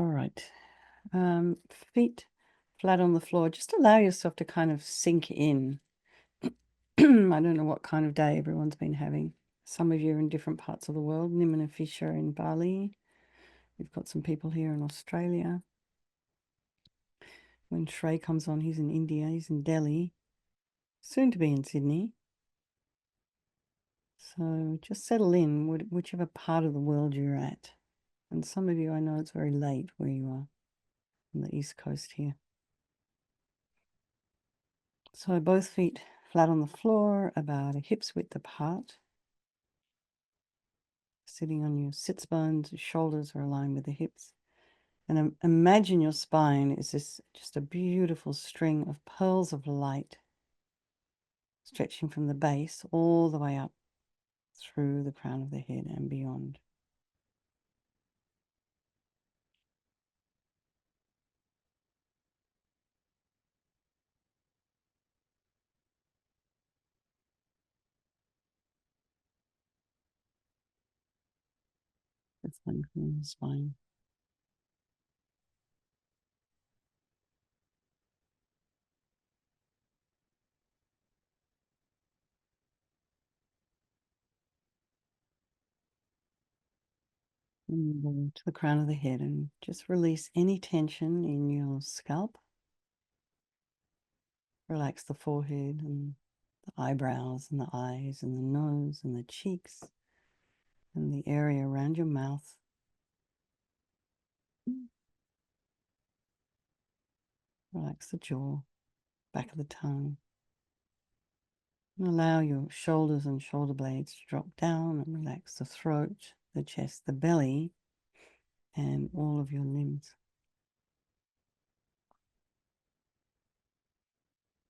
All right. Feet flat on the floor. Just allow yourself to kind of sink in. I don't know what kind of day everyone's been having. Some of you are in different parts of the world. Nim and Fisher in Bali. We've got some people here in Australia. When Shrey comes on, he's in India. He's in Delhi. Soon to be in Sydney. So just settle in, whichever part of the world you're at. And some of you, I know it's very late where you are on the East Coast here. So both feet flat on the floor, about a hip's width apart. Sitting on your sits bones, your shoulders are aligned with the hips. And imagine your spine is just a beautiful string of pearls of light stretching from the base all the way up through the crown of the head and beyond. It's lengthening the spine. And go to the crown of the head and just release any tension in your scalp. Relax the forehead and the eyebrows and the eyes and the nose and the cheeks and the area around your mouth. Relax the jaw, back of the tongue. And allow your shoulders and shoulder blades to drop down and relax the throat, the chest, the belly, and all of your limbs.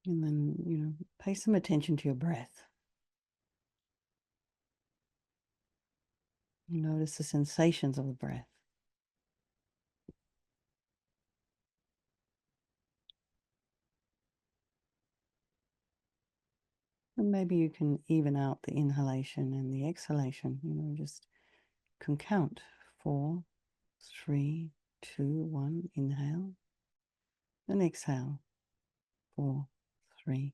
And then, pay some attention to your breath. Notice the sensations of the breath. And maybe you can even out the inhalation and the exhalation. Just can count 4, 3, 2, 1. Inhale and exhale. 4, 3,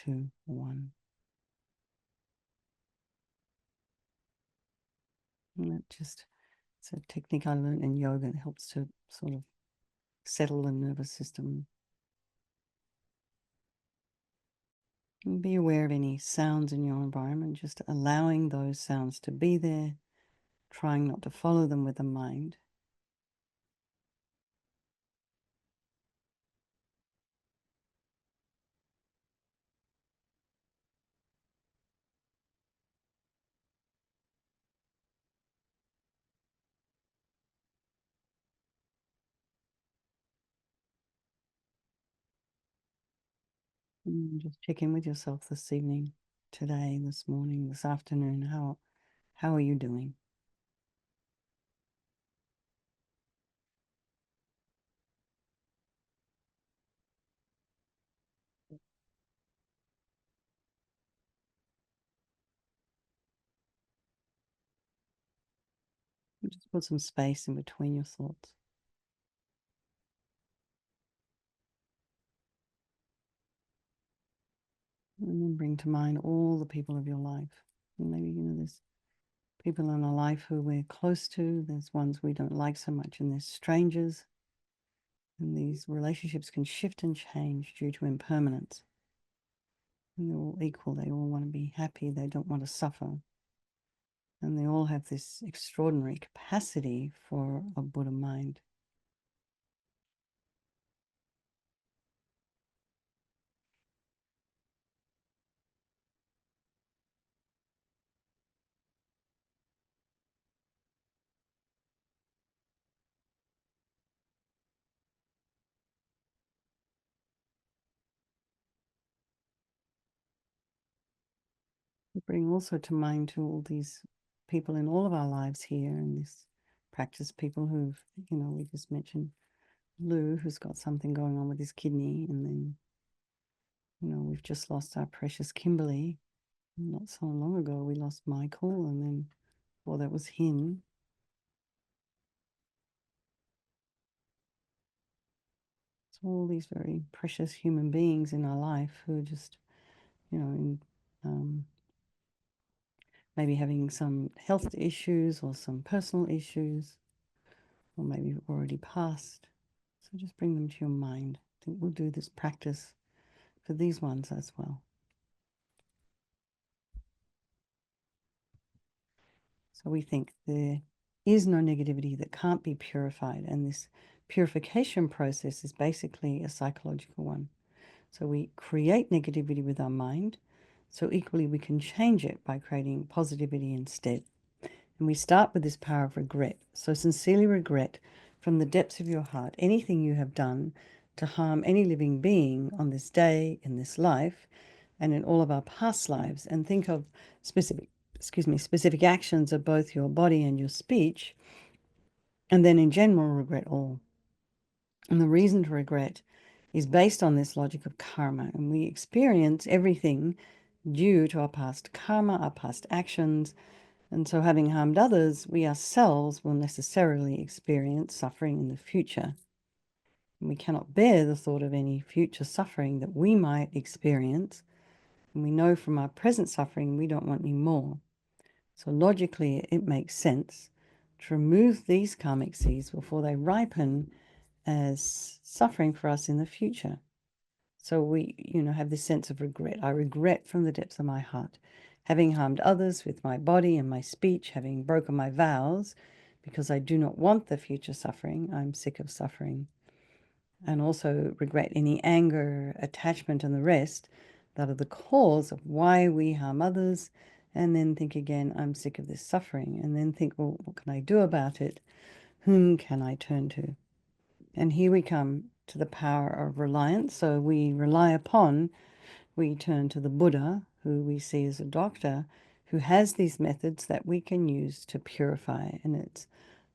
2, 1. And it's a technique I learned in yoga. It helps to sort of settle the nervous system. And be aware of any sounds in your environment, just allowing those sounds to be there, trying not to follow them with the mind. And just check in with yourself this evening, today, this morning, this afternoon. How are you doing? Just put some space in between your thoughts. And then bring to mind all the people of your life. And maybe, there's people in our life who we're close to. There's ones we don't like so much, and there's strangers. And these relationships can shift and change due to impermanence. And they're all equal. They all want to be happy. They don't want to suffer. And they all have this extraordinary capacity for a Buddha mind. We bring also to mind to all these people in all of our lives here in this practice, people who've, we just mentioned Lou, who's got something going on with his kidney, and then, we've just lost our precious Kimberly. Not so long ago, we lost Michael, and then, well, that was him. all these very precious human beings in our life who are just, maybe having some health issues or some personal issues, or maybe already passed. So just bring them to your mind. I think we'll do this practice for these ones as well. So we think there is no negativity that can't be purified, and this purification process is basically a psychological one. So we create negativity with our mind, so equally we can change it by creating positivity instead. And we start with this power of regret. So sincerely regret from the depths of your heart anything you have done to harm any living being on this day, in this life, and in all of our past lives, and think of specific actions of both your body and your speech, and then in general regret all. And the reason to regret is based on this logic of karma, and we experience everything due to our past karma, our past actions. And so having harmed others, we ourselves will necessarily experience suffering in the future. And we cannot bear the thought of any future suffering that we might experience. And we know from our present suffering we don't want any more. So logically, it makes sense to remove these karmic seeds before they ripen as suffering for us in the future. So we, have this sense of regret. I regret from the depths of my heart having harmed others with my body and my speech, having broken my vows, because I do not want the future suffering. I'm sick of suffering. And also regret any anger, attachment, and the rest that are the cause of why we harm others. And then think again, I'm sick of this suffering. And then think, well, what can I do about it? Whom can I turn to? And here we come to the power of reliance. So we turn to the Buddha, who we see as a doctor, who has these methods that we can use to purify. And it's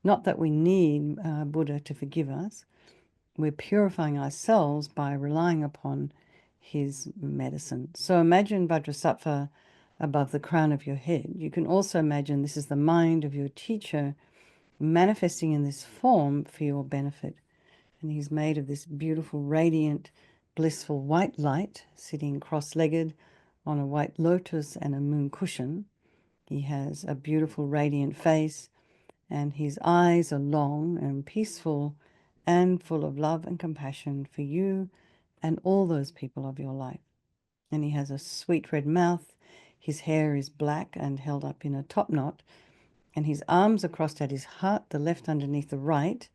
not that we need Buddha to forgive us. We're purifying ourselves by relying upon his medicine. So imagine Vajrasattva above the crown of your head. You can also imagine this is the mind of your teacher manifesting in this form for your benefit. And he's made of this beautiful, radiant, blissful white light, sitting cross-legged on a white lotus and a moon cushion. He has a beautiful, radiant face, and his eyes are long and peaceful and full of love and compassion for you and all those people of your life. And he has a sweet red mouth. His hair is black and held up in a top knot, and his arms are crossed at his heart, the left underneath the right.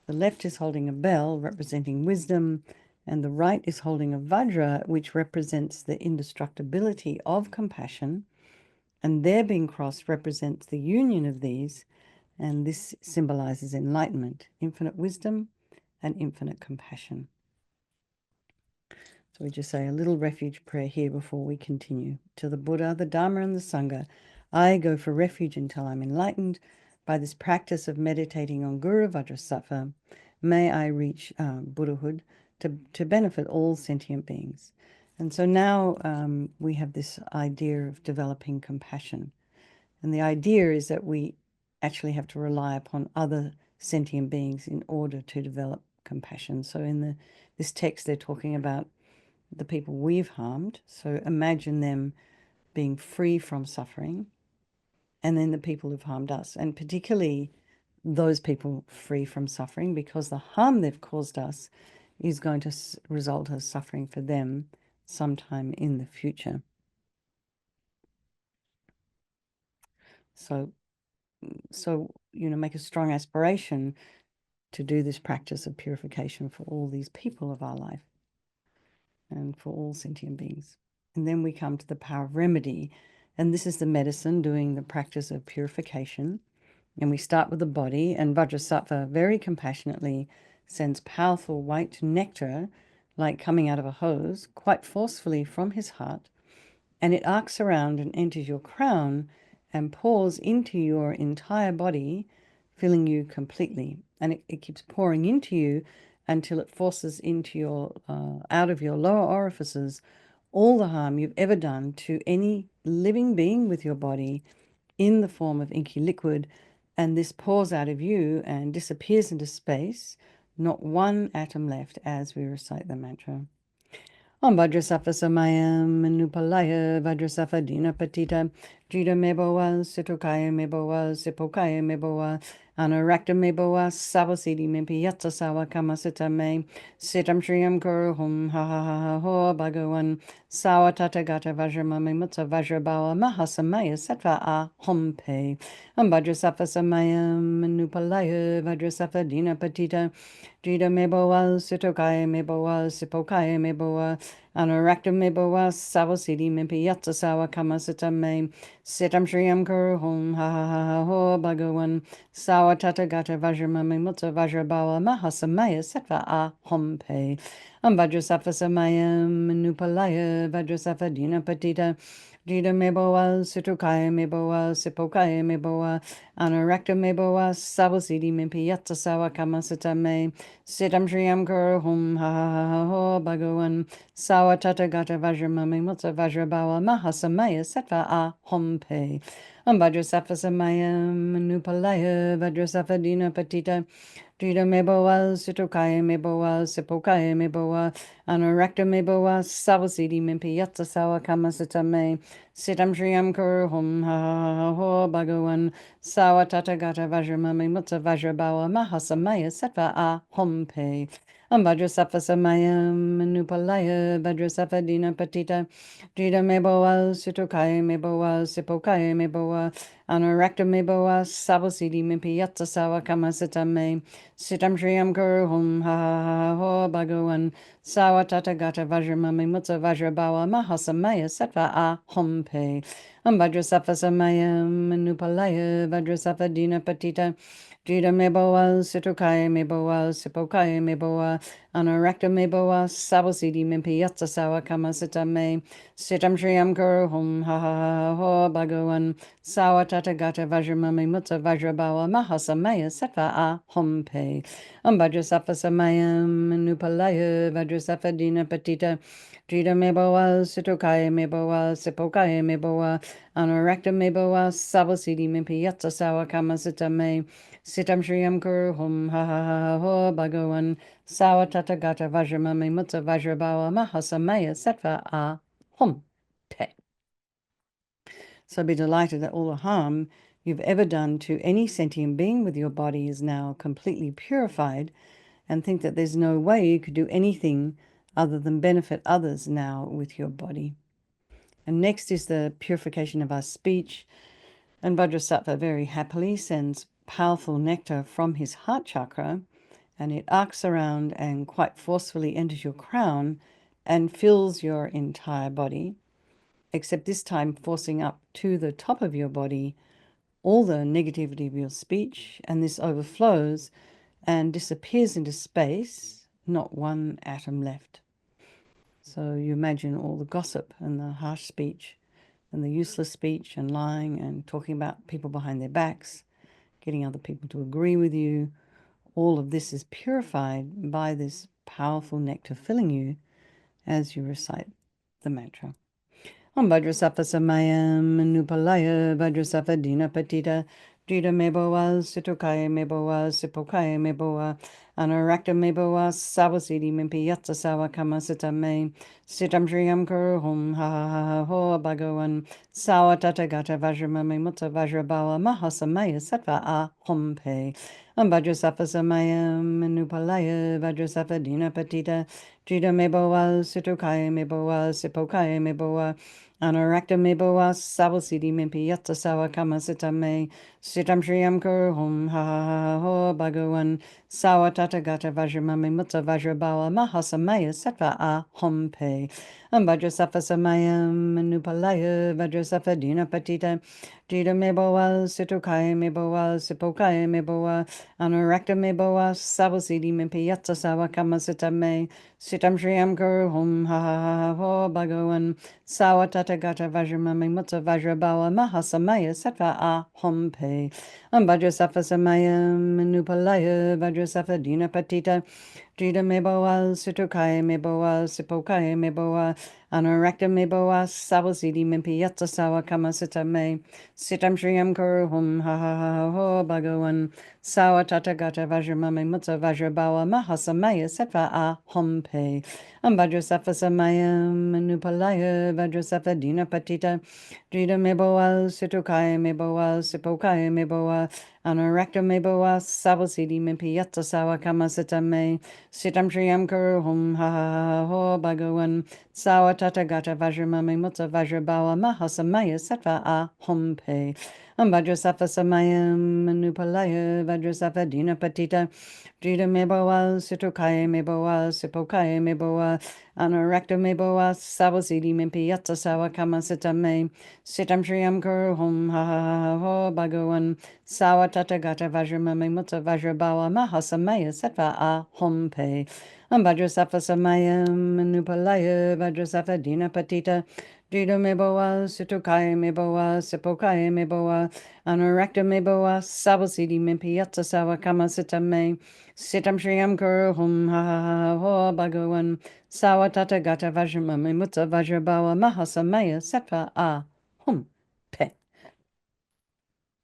The left is holding a bell representing wisdom, and the right is holding a vajra, which represents the indestructibility of compassion. And their being crossed represents the union of these, and this symbolizes enlightenment, infinite wisdom, and infinite compassion. So we just say a little refuge prayer here before we continue. To the Buddha, the Dharma, and the Sangha, I go for refuge until I'm enlightened. By this practice of meditating on Guru Vajrasattva, may I reach Buddhahood to benefit all sentient beings. And so now we have this idea of developing compassion. And the idea is that we actually have to rely upon other sentient beings in order to develop compassion. So in this text, they're talking about the people we've harmed. So imagine them being free from suffering, and then the people who've harmed us, and particularly those people free from suffering, because the harm they've caused us is going to result as suffering for them sometime in the future. So make a strong aspiration to do this practice of purification for all these people of our life and for all sentient beings. And then we come to the power of remedy. And this is the medicine doing the practice of purification. And we start with the body, and Vajrasattva very compassionately sends powerful white nectar, like coming out of a hose, quite forcefully from his heart. And it arcs around and enters your crown and pours into your entire body, filling you completely. And it keeps pouring into you until it forces into your out of your lower orifices all the harm you've ever done to any living being with your body in the form of inky liquid. And this pours out of you and disappears into space, Not one atom left as we recite the mantra. Om Vajrasattva Samayam Manupalaya Vajrasattva Dina Patita Jita Meboa Sitokaya Meboa Sipokaya Meboa Anarakta Meboa Savasidi Mimpi Yatsa Sawa Kamasita Me Sitam Shriyam Kuru Hum Ha Ha Ha Ha Ho Bhagavan Sawa Tata Gata Vajramami Mutsa Vajrabawa Mahasamaya Sattva A Hum Pe Om Vajrasattva Samayam Manupalaya Vajrasattva Dina Patita Jita Meboa Sitokaya Meboa Sipokaya Meboa Anurakta Meboa Savasidi Mimpi Yatsa Sawa Kamasita Me Sitam Shriyam Kuru Hum Ha Ha Ha Ha Ho Bhagavan Sawa Tata Gata Vajramami Mutsa Vajrabawa Mahasamaya Sattva A Hum Pe Vajrasattva Samayam Manupalaya Vajrasattva Dina Patita Jita Meboa Situkaya Meboa Sipokaya Meboa Anurakta Meboa Savasidi Mimpi Yatsa Sawa Kamasita Me Sitam Shriyam Kuru Hum Ha Ha Ha Ha Ho Bhagavan Sawa Tata Gata Vajramami Mutsa Vajrabawa Mahasamaya Sattva A Hum Pe Vajrasattva Samayam Manupalaya Vajrasattva Dina Patita Jita Meboa Situkaya Meboa Sipokaya Meboa Anurakta Meboa Savasidi Mimpi Yatsa Sawa Kamasita Me Sitam Shriyam Kuru Hum Ha Ha Ha Ho Bhagavan Sawa Tata Gata Vajramami Mutsa Vajrabawa Mahasamaya Sattva A Hum Pe Vajrasattva Samayam Manupalaya Vajrasattva Dina Patita Jita Meboa Situkaya Meboa Sipokaya Meboa Anurakta Meboa Savasidi Mimpi Yatsa Sawa Kamasita Me Sitam Shriyam Kuru Hum Ha Ha Ha Ho Bhagavan Sawa Tata Gata Vajramami Mutsa Vajrabawa Mahasamaya Sattva A Hum Pe Vajrasattva Samayam Manupalaya Vajrasattva Dina Patita Jita Meboa Situkaya Meboa Sipokaya Meboa Anurakta Meboa Savasidi Mimpi Yatsa Sawa Kamasita Me Sitam Shriyam Kuru Hum Ha Ha Ha Ho Bhagavan Sawa Tata Gata Vajramami Mutsa Vajrabawa Mahasamaya Sattva A Hum Pe Vajrasattva Samayam Manupalaya Vajrasattva Dina Patita Jita Meboa Situkaya Meboa Sipokaya Meboa Anurakta Meboa Savasidi Mimpi Yatsa Sawa Kamasita Me Sitam Shriyam Kuru Hum Ha Ha Ha Ho Bhagavan Sawa Tata Gata Vajramami Mutsa Vajrabawa Mahasamaya Sattva A Hum Pe. So be delighted that all the harm you've ever done to any sentient being with your body is now completely purified, and think that there's no way you could do anything other than benefit others now with your body. And next is the purification of our speech. And Vajrasattva very happily sends powerful nectar from his heart chakra, and it arcs around and quite forcefully enters your crown and fills your entire body, except this time forcing up to the top of your body all the negativity of your speech, and this overflows and disappears into space, not one atom left. So you imagine all the gossip and the harsh speech and the useless speech and lying and talking about people behind their backs, getting other people to agree with you. All of this is purified by this powerful nectar filling you as you recite the mantra. Vajrasattva Samayam Manupalaya Vajrasattva Dina Patita Jita Meboa Situkaya Meboa Sipokaya Meboa Anurakta Meboa Savasidi Mimpi Yatsa Sawa Kamasita Me Sitam Shriyam Kuru Hum Ha Ha Ha Ha Ho Bhagavan Sawa Tata Gata Vajramami Mutsa Vajrabawa Mahasamaya Sattva A Hum Pe Vajrasattva Samayam Manupalaya Vajrasattva Dina Patita Jita Meboa Situkaya Meboa Sipokaya Meboa Anurakta Meboa Savasidi Mimpi Yatsa Sawa Kamasita Me Sitam Shriyam Kuru Hum Ha Ha Ha Ho Bhagavan Sawa Tata Gata Vajramami Mutsa Vajrabawa Mahasamaya Sattva A Hum Pe Vajrasattva Samayam Manupalaya Vajrasattva Dina Patita Jita Meboa Situkaya Meboa Sipokaya Meboa Anurakta Meboa Savasidi Mimpi Yatsa Sawa Kamasita Me Sitam Shriyam Kuru Hum Ha Ha Ha Ho Bhagavan Sawa Tata Gata Vajramami Mutsa Vajrabawa Mahasamaya Sattva A Hum Pe Vajrasattva Samayam Manupalaya Vajrasattva Dina Patita Jida meboa, Sutukaya meboa, Sipokaya meboa, Anorakta meboa, Sabosidi Mimpiatsa Sawa Kamasita me, Sitam Shriyam Kuruhum, ha ha ha ho, Bhagawan, Sawa Tatagata Vajramame Mutsa Vajrabawa, Mahasamaya Setva A Hompe, Vajrasafa Samayam, Manupalaya, Vajrasafa Dina Patita, Jida meboa, Sutukaya meboa, Sipokaya meboa, Anorakta meboa, Sabosidi Mimpiatsa Sawa Kamasita me, Sitam Shriyam Kuruhum, ha ha ha ho, Bhagawan, Sawa Tatagata Vajramame Mutsa Vajrabawa, Mahasamaya Setva A Hompe, Vajrasafa Samayam, Manupalaya, Vajrasafa Dina Patita, Jida meboa, Sutukaya meboa, Sipokaya meboa, Anorakta meboa, Sabosidi Mimpiatsa Sawa Kamasita me, Sitam Shriyam Kuruhum, ha ha ha ho, Bhagawan, Sawa Tatagata Vajramame Mutsa Vajrabawa, Mahasamaya Setva A Hompe, Vajrasafa Samayam, Manupalaya, Vajrasafa Dina Patita, Jida meboa, Sutukaya meboa, Sipokaya meboa, Anorakta meboa, Sabosidi Mimpiatsa Sawa Kamasita me, Sitam Shriyam Kuruhum, ha ha ha ho, Bhagawan, Sawa Tatagata Vajramame Mutsa Vajrabawa, Mahasamaya Setva A Hompe.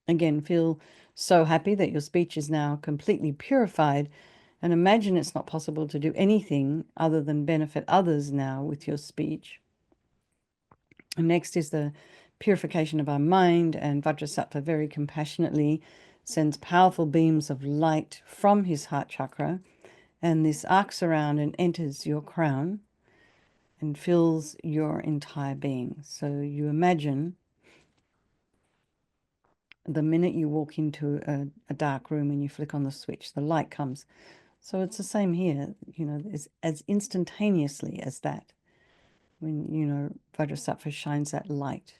Again, feel so happy that your speech is now completely purified, and imagine it's not possible to do anything other than benefit others now with your speech. And next is the purification of our mind, and Vajrasattva very compassionately sends powerful beams of light from his heart chakra, and this arcs around and enters your crown and fills your entire being. So you imagine the minute you walk into a dark room and you flick on the switch, the light comes. So it's the same here, it's as instantaneously as that. When, Vajrasattva shines that light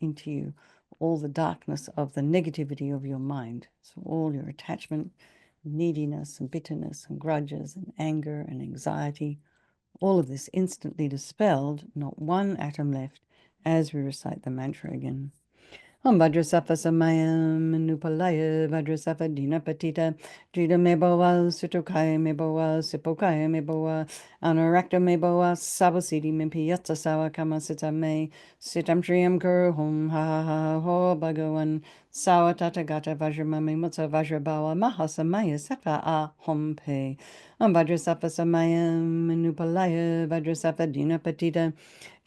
into you, all the darkness of the negativity of your mind. So all your attachment, neediness and bitterness and grudges and anger and anxiety, all of this instantly dispelled, not one atom left, as we recite the mantra again. Vajrasattva Samayam Nupalaya Vajrasattva Dina Patita Jida Meboa Sutukaya Meboa Sipokaya Meboa Anorakta Meboa Sabosidi Mimpiyatsa Sawa Kamasita Me Sitam Shriyam Kuruhum Ha Ha Ha Ho Bhagawan Sawa Tatagata Vajramami Mutsa Vajrabawa Mahasamaya Sattva A Hompe Vajrasattva Samayam Nupalaya Vajrasattva Dina Patita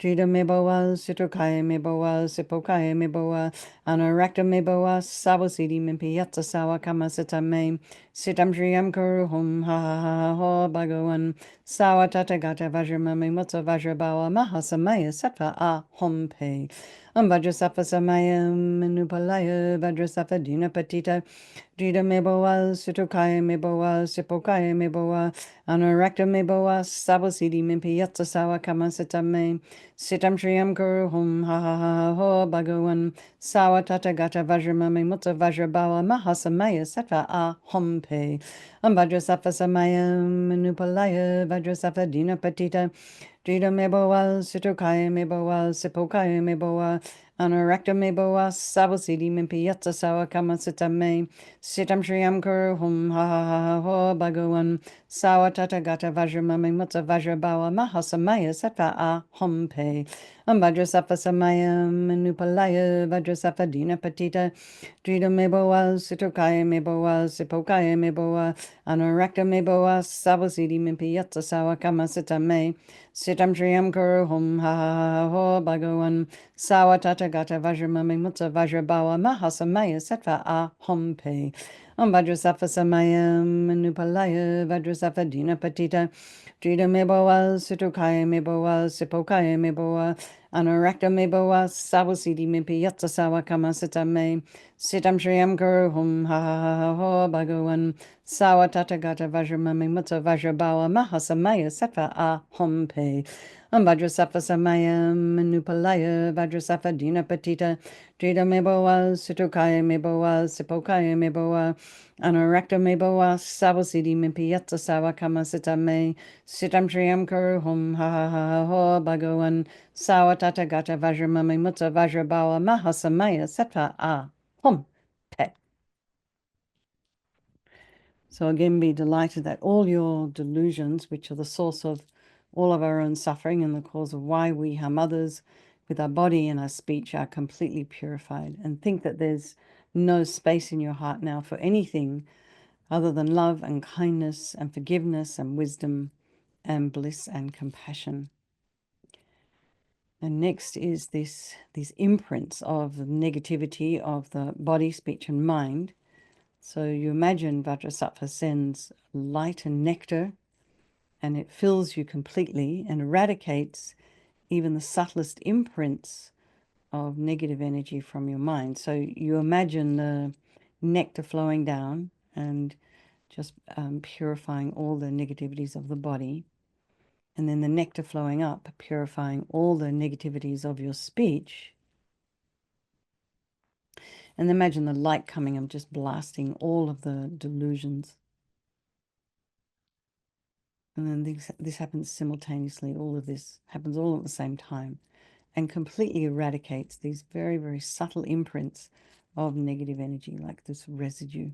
Jida meboa, Sutukaya meboa, Sipokaya meboa, Anorakta meboa, Sabosidi Mimpiyatsa Sawa Kamasita me, Sitam Shriyam Kuruhum, ha ha ha ho, Bhagawan, Sawa Tatagata Vajramame Mutsa Vajrabawa, Mahasamaya Sattva A Hompe, Vajrasattva Samayam, Nupalaya, Vajrasattva Dina Patita, Jida meboa, Sutukaya meboa, Sipokaya meboa, Anorakta meboa, Sabosidi Mimpiyatsa Sawa Kamasita me, Sitam Shriyam Kuruhum, ha ha ha ho, Bhagawan, Sawa Tatagata Vajramame Mutsa Vajrabawa, Mahasamaya Sattva A Hompe, Vajrasattva Samayam, Manupalaya, Vajrasattva Dina Patita, Jida meboa, Sutukaya meboa, Sipokaya meboa, Anorakta meboa, Sabosidi Mimpiyatsa Sawa Kamasita me, Sitam Shriyam Kuruhum, ha ha ha ho, Bhagawan, Sawa Tatagata Vajramame Mutsa Vajrabawa, Mahasamaya Sattva A Hompe, Vajrasattva Samayam, Manupalaya, Vajrasattva Dina Patita, Jida meboa, Sutukaya meboa, Sipokaya meboa, Anorakta meboa, Sabosidi Mimpiyatsa Sawa Kamasita me, Sitam Shriyam Kuruhum, ha ha ha ho, Bhagawan, Sawa Tatagata Vajramame Mutsa Vajrabawa, Mahasamaya Sattva A Hompe, Vajrasattva Samayam, Manupalaya, Vajrasattva Dina Patita, Jida meboa, Sutukaya meboa, Sipokaya meboa, Anorakta meboa, Sabosidi Mimpiyatsa Sawa Kamasita me, Sitam Shriyam Kuruhum, ha ha ha ho, Bhagawan, Sawa Tatagata Vajramame Mutsa Vajrabawa, Mahasamaya Sattva A Hompe, Vajrasattva Samayam, Manupalaya, Vajrasattva Dina Patita, Jida meboa, Sutukaya meboa, Sipokaya meboa, Anorakta meboa, Sabosidi Mimpiyatsa Sawa Kamasita me, Sitam Shriyam Kuruhum, ha ha ha ho, Bhagawan, Sawa Tatagata Vajramame Mutsa Vajrabawa, Mahasamaya Sattva A Hompe. So again, be delighted that all your delusions, which are the source of all of our own suffering and the cause of why we harm others with our body and our speech, are completely purified. And think that there's no space in your heart now for anything other than love and kindness and forgiveness and wisdom and bliss and compassion. And next is these imprints of negativity of the body, speech, and mind. So you imagine Vajrasattva sends light and nectar, and it fills you completely and eradicates even the subtlest imprints of negative energy from your mind. So you imagine the nectar flowing down and just purifying all the negativities of the body. And then the nectar flowing up, purifying all the negativities of your speech. And imagine the light coming and just blasting all of the delusions. And then this happens simultaneously. All of this happens all at the same time and completely eradicates these very, very subtle imprints of negative energy, like this residue.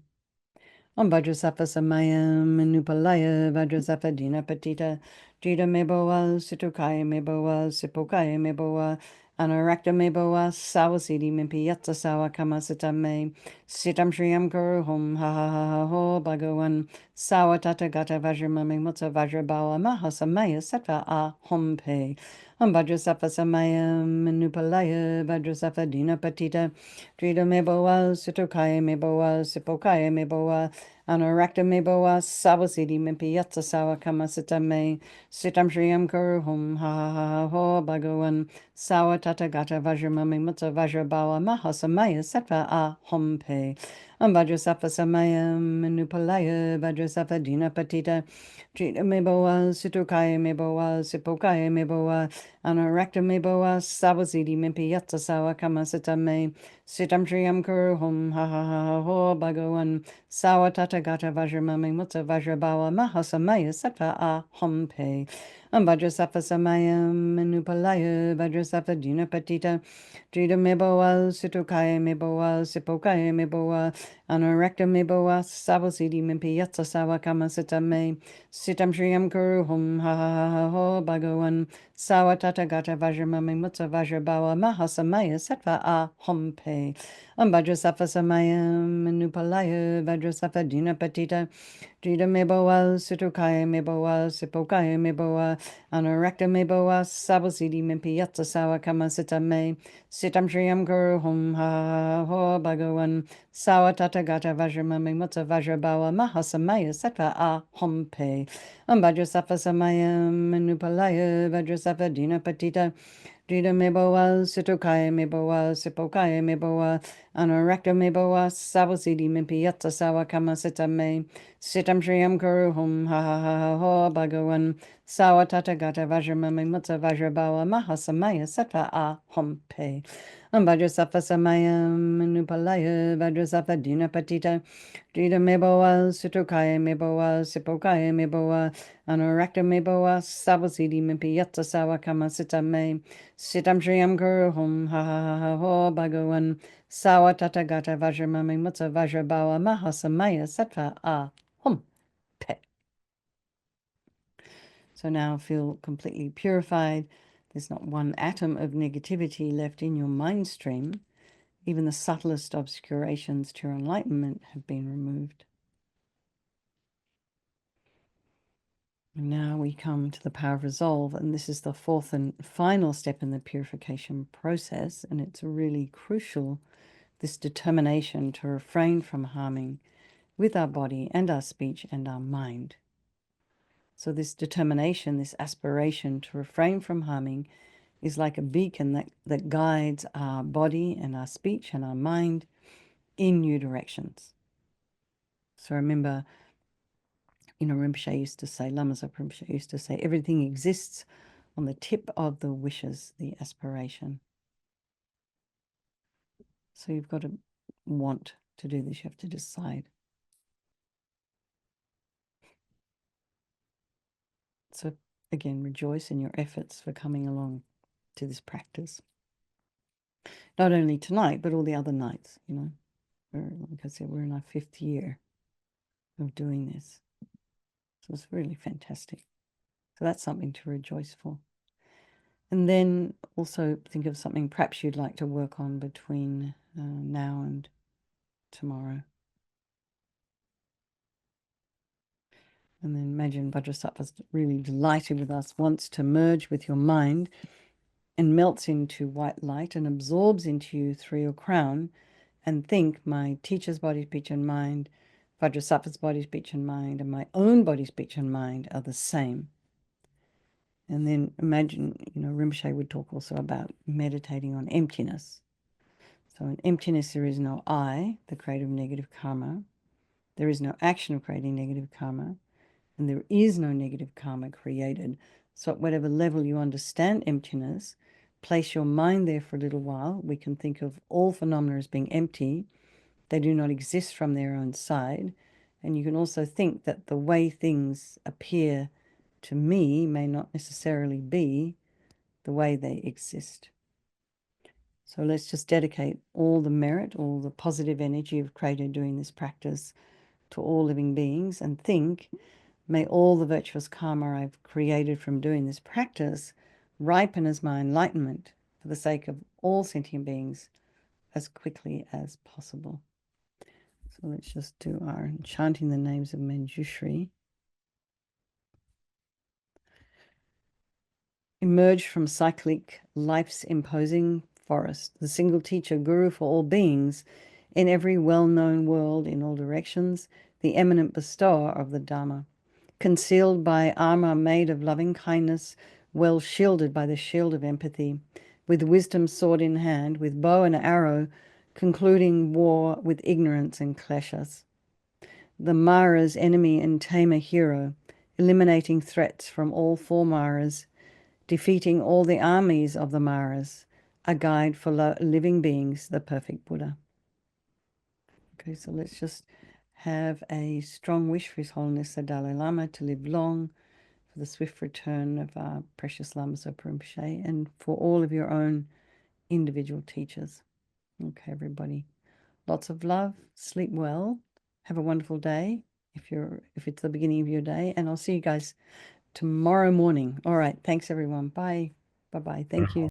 Om Vajrasattva Samayam Nupalaya Vajrasattva Dina Patita Jita Meboa Situkaya Meboa Sipokaya Meboa Anarakta Meboa Sawasidi Mimpiyatsa Sawa Kamasita Me Sitam Shriyam Guru Hom Ha Ha Ha Ha Ho Bhagawan Sawa Tata Gata Vajramami Mutsa Vajrabawa Mahasamaya Sattva A Hom Pe Om Vajrasattva Samayam Nupalaya Vajrasattva Dina Patita Jita Meboa Situkaya Meboa Sipokaya Meboa Anarakta Meboa Sawasidi Mimpiyatsa Sawa Kamasita Me Sitam Shriyam Guru Hom Ha Ha Ha Ha Ho Bhagawan Sawa Tata Gata Vajramami Mutsa Vajrabawa Mahasamaya Sattva A Hom Pe Vajrasattva Samayam Nupalaya Vajrasattva Dina Patita Jita Meboa Situkaya Meboa Sipokaya Meboa Anarakta Meboa Sawasidi Mimpiyatsa Sawa Kamasita Me Sitam Shriyam Guru Hom Ha Ha Ha Ha Ho Bhagawan Sawa Tata Gata Vajramami Mutsa Vajrabawa Mahasamaya Sattva A Hom Pe Vajrasattva Samayam Nupalaya Vajrasattva Dina Patita Jita Meboa Situkaya Meboa Sipokaya Meboa Anarakta Meboa Sawasidi Mimpiyatsa Sawa Kamasita Me Sitam Shriyam Guru Hom Ha Ha Ha Ha Ho Bhagawan Sawa Tata Gata Vajramami Mutsa Vajrabawa Mahasamaya Sattva A Hom Pe Vajrasattva Samayam Nupalaya Vajrasattva Dina Patita Jita Meboa Situkaya Meboa Sipokaya Meboa Anarakta Meboa Sawasidi Mimpiyatsa Sawa Kamasita Me Sitam Shriyam Guru Hom Ha Ha Ha Ho Bhagawan Sawa Tata Gata Vajramami Mutsa Vajrabawa Mahasamaya Sattva A Hom Pe Vajrasattva Samayam Nupalaya Vajrasattva Dina Patita Jita Meboa Situkaya Meboa Sipokaya Meboa Anarakta Meboa Sawasidi Mimpiyatsa Sawa Kamasita Me Sitam Shriyam Guru Hom Ha Ha Ha Ha Ho Bhagawan Sawa Tata Gata Vajramami Mutsa Vajrabawa Mahasamaya Sattva A Hom Pe Vajrasattva Samayam Nupalaya Vajrasattva Dina Patita Jita Meboa Situkaya Meboa Sipokaya Meboa Anarakta Meboa Sawasidi Mimpiyatsa Sawa Kamasita Me Sitam Shriyam Guru Hom Ha Ha Ha Ha Ho Bhagawan Sawa Tata Gata Vajramami Mutsa Vajrabawa Mahasamaya Sattva A Hom Pe. So now feel completely purified. There's not one atom of negativity left in your mind stream. Even the subtlest obscurations to your enlightenment have been removed. And now we come to the power of resolve, and this is the fourth and final step in the purification process, and it's really crucial, this determination to refrain from harming with our body and our speech and our mind. So this determination, this aspiration to refrain from harming is like a beacon that guides our body and our speech and our mind in new directions. So remember, Rinpoche used to say, Lama Zopa Rinpoche used to say, everything exists on the tip of the wishes, the aspiration. So you've got to want to do this. You have to decide. So again, rejoice in your efforts for coming along to this practice. Not only tonight, but all the other nights, Like I said, we're in our 5th year. of doing this. So it's really fantastic. So that's something to rejoice for. And then also think of something perhaps you'd like to work on between now and tomorrow. And then imagine Vajrasattva's really delighted with us, wants to merge with your mind and melts into white light and absorbs into you through your crown. And think, my teacher's body, speech, and mind, Vajrasattva's body, speech, and mind, and my own body, speech, and mind are the same. And then imagine, Rinpoche would talk also about meditating on emptiness. So in emptiness, there is no I, the creator of negative karma. There is no action of creating negative karma. And there is no negative karma created. So at whatever level you understand emptiness, place your mind there for a little while. We can think of all phenomena as being empty. They do not exist from their own side. And you can also think that the way things appear to me may not necessarily be the way they exist. So let's just dedicate all the merit, all the positive energy of creator doing this practice to all living beings, and think, may all the virtuous karma I've created from doing this practice ripen as my enlightenment for the sake of all sentient beings as quickly as possible. So let's just do our chanting the names of Manjushri. Emerge from cyclic life's imposing forest, the single teacher, guru for all beings, in every well-known world, in all directions, the eminent bestower of the Dharma, concealed by armor made of loving kindness, well shielded by the shield of empathy, with wisdom sword in hand, with bow and arrow, concluding war with ignorance and kleshas. The Mara's enemy and tamer hero, eliminating threats from all four Maras, defeating all the armies of the Maras, a guide for living beings, the perfect Buddha. Okay, so let's just have a strong wish for His Holiness the Dalai Lama to live long, for the swift return of our precious Lama Zopa Rinpoche, and for all of your own individual teachers. Okay, everybody. Lots of love. Sleep well. Have a wonderful day if it's the beginning of your day, and I'll see you guys tomorrow morning. All right. Thanks, everyone. Bye. Bye-bye. Thank you.